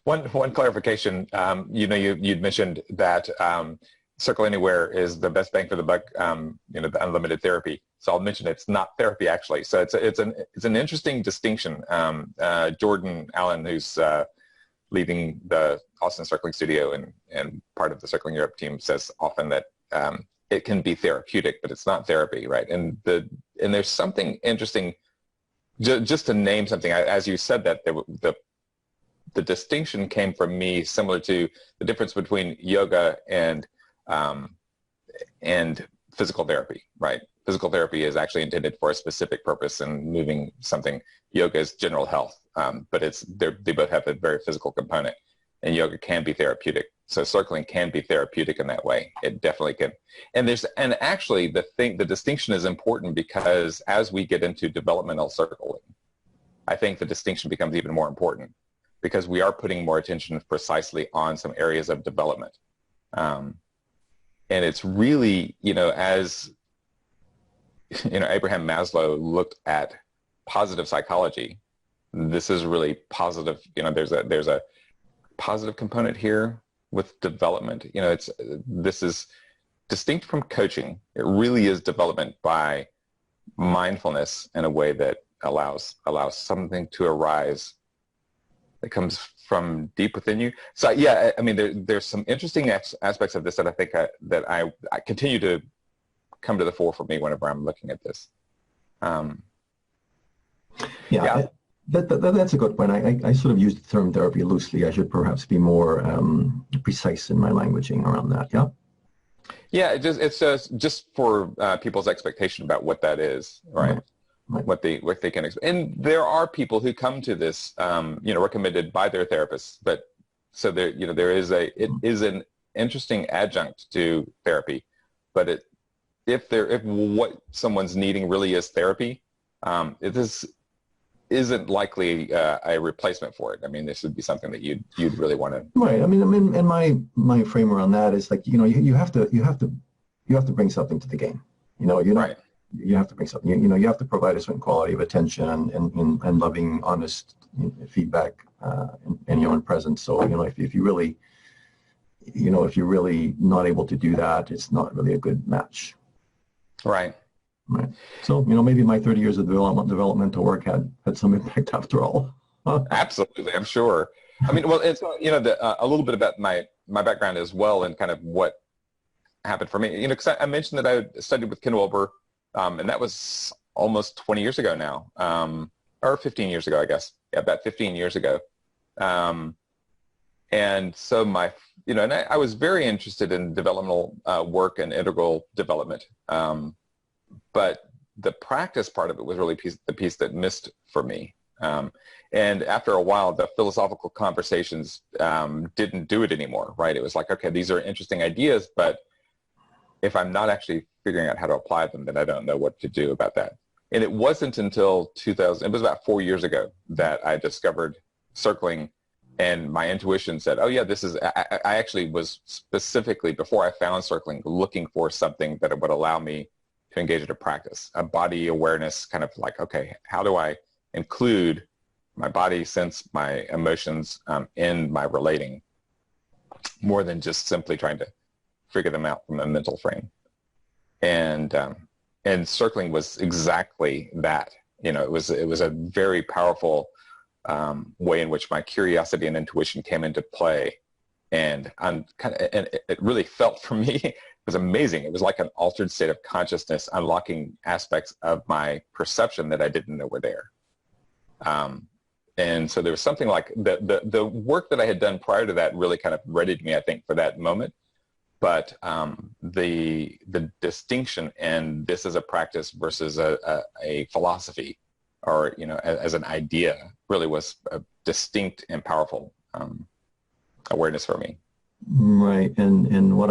One clarification. You'd mentioned that Circle Anywhere is the best bang for the buck. The unlimited therapy. So I'll mention it's not therapy actually. So it's an interesting distinction. Jordan Allen, who's leading the Austin Circling Studio and part of the Circling Europe team, says often that it can be therapeutic, but it's not therapy, right? And there's something interesting. Just to name something, as you said that, the distinction came from me similar to the difference between yoga and physical therapy, right? Physical therapy is actually intended for a specific purpose and moving something. Yoga is general health, but they both have a very physical component, and yoga can be therapeutic. So circling can be therapeutic in that way. It definitely can. And actually the distinction is important because as we get into developmental circling, I think the distinction becomes even more important because we are putting more attention precisely on some areas of development. And it's really, as Abraham Maslow looked at positive psychology, this is really positive. There's a positive component here with development. This is distinct from coaching. It really is development by mindfulness in a way that allows something to arise that comes from deep within you. So yeah, I mean, there's some interesting aspects of this that I think that I continue to come to the fore for me whenever I'm looking at this. Yeah. That's a good point. I sort of use the term therapy loosely. I should perhaps be more precise in my languaging around that. Yeah. Yeah. It's just for people's expectation about what that is, right? Right. What they can expect. And there are people who come to this, recommended by their therapists. But so there is it is an interesting adjunct to therapy. But if what someone's needing really is therapy, it isn't likely a replacement for it. I mean, this would be something that you'd really want to. Right. I mean, and my frame around that is like, you have to bring something to the game. Right. You have to bring something. You have to provide a certain quality of attention and loving, honest feedback and presence. So if you really, if you're really not able to do that, it's not really a good match. Right. Right. So, maybe my 30 years of developmental work had some impact after all. Absolutely, I'm sure. I mean, well, it's a little bit about my background as well, and kind of what happened for me. Because I mentioned that I studied with Ken Wilber, and that was almost 20 years ago now, or 15 years ago, I guess. Yeah, about 15 years ago. And so and I was very interested in developmental work and integral development. But the practice part of it was really the piece that missed for me. And after a while, the philosophical conversations didn't do it anymore, right? It was like, okay, these are interesting ideas, but if I'm not actually figuring out how to apply them, then I don't know what to do about that. And it wasn't until 2000, it was about 4 years ago that I discovered circling, and my intuition said, oh yeah, I actually was specifically, before I found circling, looking for something that would allow me to engage in a practice, a body awareness, kind of like, okay, how do I include my body, sense, my emotions in my relating, more than just simply trying to figure them out from a mental frame. And circling was exactly that. It was a very powerful way in which my curiosity and intuition came into play, and it really felt for me. It was amazing. It was like an altered state of consciousness, unlocking aspects of my perception that I didn't know were there. And so there was something like the work that I had done prior to that really kind of readied me, I think, for that moment. But the distinction in this as a practice versus a philosophy, or as an idea, really was a distinct and powerful awareness for me. Right, and what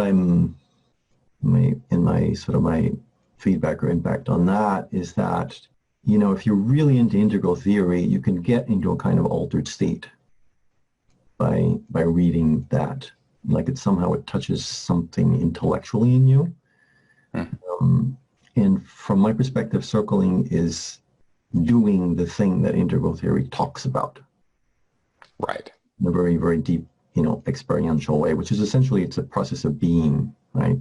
my feedback or impact on that is that, if you're really into integral theory, you can get into a kind of altered state by reading that. Like it touches something intellectually in you. And from my perspective, circling is doing the thing that integral theory talks about. Right. in a very, very deep, experiential way, which is essentially, it's a process of being, right?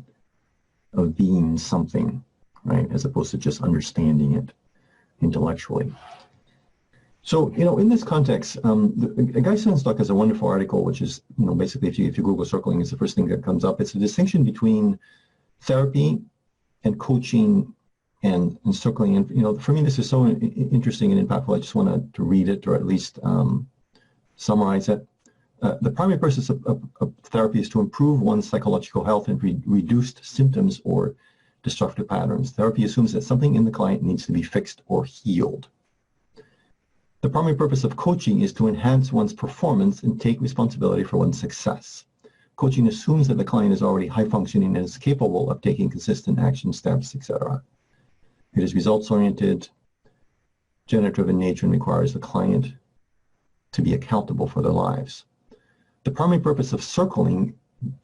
Of being something, right? As opposed to just understanding it intellectually. So, in this context, Guy Sandstock has a wonderful article, which is, basically, if you Google circling, it's the first thing that comes up. It's a distinction between therapy and coaching and circling. And, for me, this is so interesting and impactful. I just wanted to read it, or at least summarize it. The primary purpose of therapy is to improve one's psychological health and reduce symptoms or destructive patterns. Therapy assumes that something in the client needs to be fixed or healed. The primary purpose of coaching is to enhance one's performance and take responsibility for one's success. Coaching assumes that the client is already high functioning and is capable of taking consistent action steps, etc. It is results-oriented, generative in nature, and requires the client to be accountable for their lives. The primary purpose of circling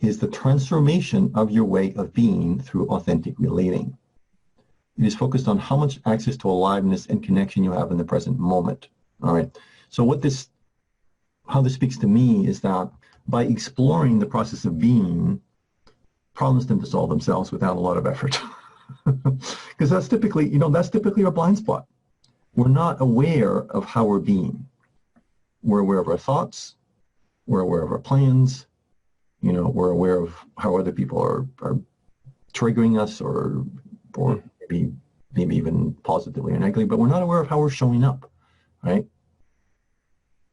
is the transformation of your way of being through authentic relating. It is focused on how much access to aliveness and connection you have in the present moment. All right. So how this speaks to me is that by exploring the process of being, problems tend to solve themselves without a lot of effort. Because that's typically our blind spot. We're not aware of how we're being. We're aware of our thoughts. We're aware of our plans. We're aware of how other people are triggering us, or maybe even positively or negatively, but we're not aware of how we're showing up, right?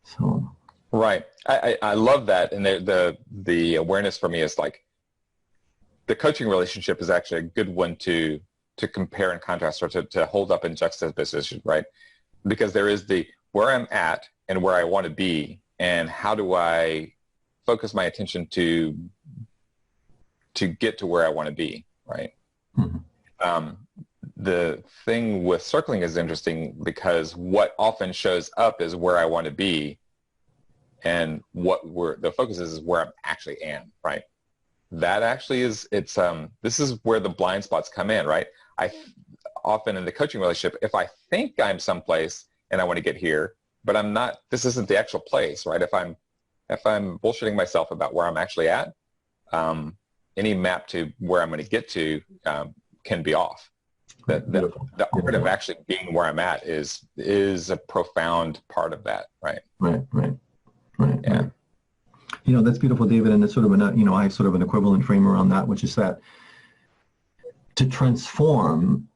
So. Right. I love that. And the awareness for me is like, the coaching relationship is actually a good one to compare and contrast, or to hold up in juxtaposition, right? Because there is the where I'm at and where I want to be, and how do I focus my attention to get to where I want to be, right? Mm-hmm. The thing with circling is interesting because what often shows up is where I want to be, and the focus is where I actually am, right? That actually is, this is where the blind spots come in, right? I often in the coaching relationship, if I think I'm someplace and I want to get here, but I'm not, this isn't the actual place, right? If I'm bullshitting myself about where I'm actually at, any map to where I'm going to get to can be off. The art of actually being where I'm at is a profound part of that, right? Right. Yeah. That's beautiful, David, and it's sort of I have sort of an equivalent frame around that, which is that to transform,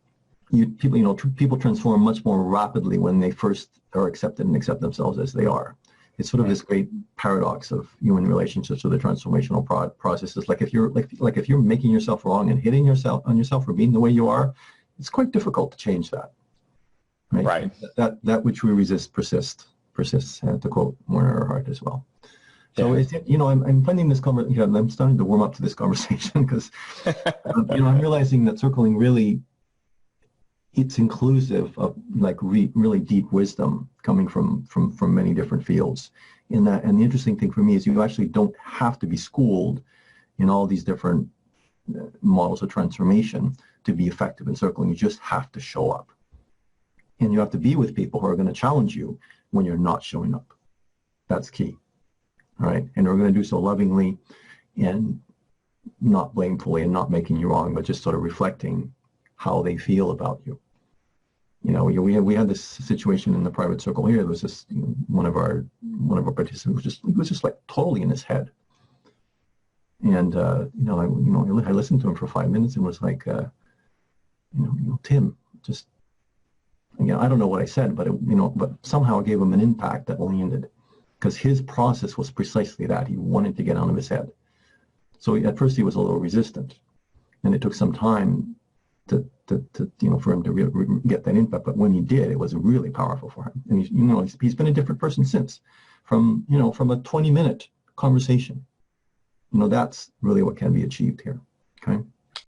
people transform much more rapidly when they first are accepted and accept themselves as they are. It's sort of this great paradox of human relationships with the transformational processes. Like if you're making yourself wrong and hitting yourself for being the way you are, it's quite difficult to change that. Right. That which we resist persists. To quote Werner Erhard as well. So I'm finding this conversation. I'm starting to warm up to this conversation because I'm realizing that circling really, it's inclusive of like really deep wisdom coming from many different fields. And the interesting thing for me is you actually don't have to be schooled in all these different models of transformation to be effective in circling. You just have to show up, and you have to be with people who are going to challenge you when you're not showing up. That's key. All right. And we're going to do so lovingly and not blamefully and not making you wrong, but just sort of reflecting how they feel about you. We had this situation in the private circle here. There was this one of our participants was just like totally in his head. And I listened to him for 5 minutes and was like, Tim, just I don't know what I said, but but somehow it gave him an impact that landed, because his process was precisely that. He wanted to get out of his head. So at first he was a little resistant, and it took some time for him to get that impact. But when he did, it was really powerful for him. And he's been a different person since, from a 20-minute conversation. That's really what can be achieved here. Okay.